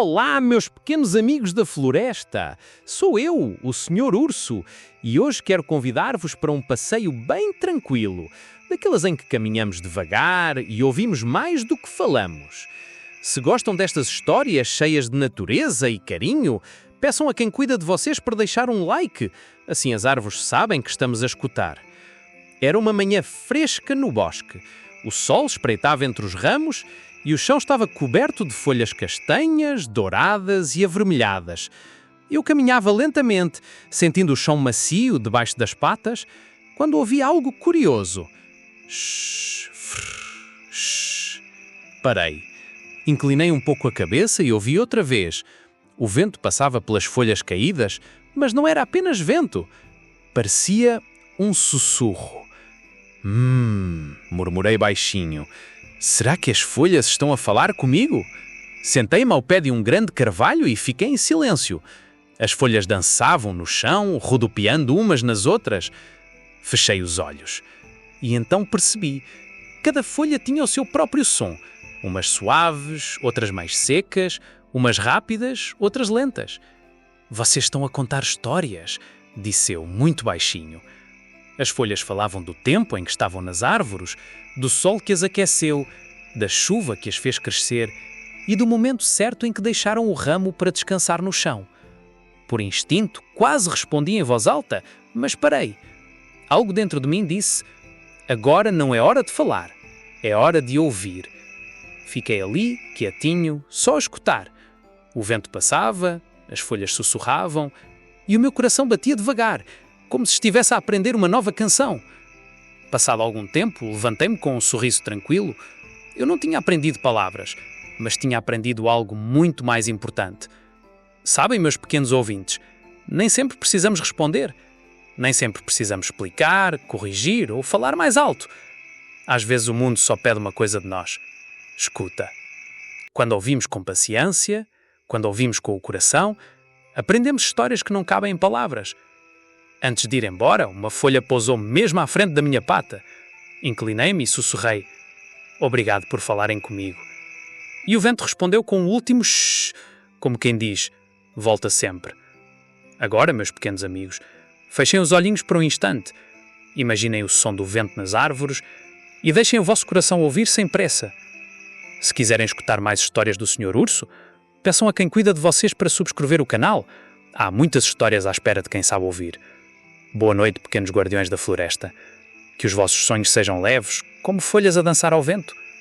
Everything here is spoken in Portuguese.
Olá, meus pequenos amigos da floresta! Sou eu, o Senhor Urso, e hoje quero convidar-vos para um passeio bem tranquilo, daqueles em que caminhamos devagar e ouvimos mais do que falamos. Se gostam destas histórias cheias de natureza e carinho, peçam a quem cuida de vocês para deixar um like, assim as árvores sabem que estamos a escutar. Era uma manhã fresca no bosque. O sol espreitava entre os ramos e o chão estava coberto de folhas castanhas, douradas e avermelhadas. Eu caminhava lentamente, sentindo o chão macio debaixo das patas, quando ouvi algo curioso. Parei. Inclinei um pouco a cabeça e ouvi outra vez. O vento passava pelas folhas caídas, mas não era apenas vento. Parecia um sussurro. Murmurei baixinho. Será que as folhas estão a falar comigo? Sentei-me ao pé de um grande carvalho e fiquei em silêncio. As folhas dançavam no chão, rodopiando umas nas outras. Fechei os olhos. E então percebi. Cada folha tinha o seu próprio som. Umas suaves, outras mais secas, umas rápidas, outras lentas. Vocês estão a contar histórias, disse eu, muito baixinho. As folhas falavam do tempo em que estavam nas árvores, do sol que as aqueceu, da chuva que as fez crescer e do momento certo em que deixaram o ramo para descansar no chão. Por instinto, quase respondi em voz alta, mas parei. Algo dentro de mim disse: agora não é hora de falar, é hora de ouvir. Fiquei ali, quietinho, só a escutar. O vento passava, as folhas sussurravam e o meu coração batia devagar, como se estivesse a aprender uma nova canção. Passado algum tempo, levantei-me com um sorriso tranquilo. Eu não tinha aprendido palavras, mas tinha aprendido algo muito mais importante. Sabem, meus pequenos ouvintes, nem sempre precisamos responder. Nem sempre precisamos explicar, corrigir ou falar mais alto. Às vezes o mundo só pede uma coisa de nós: escuta. Quando ouvimos com paciência, quando ouvimos com o coração, aprendemos histórias que não cabem em palavras. Antes de ir embora, uma folha pousou mesmo à frente da minha pata. Inclinei-me e sussurrei: obrigado por falarem comigo. E o vento respondeu com um último shhh, como quem diz: volta sempre. Agora, meus pequenos amigos, fechem os olhinhos por um instante. Imaginem o som do vento nas árvores e deixem o vosso coração ouvir sem pressa. Se quiserem escutar mais histórias do Senhor Urso, peçam a quem cuida de vocês para subscrever o canal. Há muitas histórias à espera de quem sabe ouvir. Boa noite, pequenos guardiões da floresta. Que os vossos sonhos sejam leves, como folhas a dançar ao vento.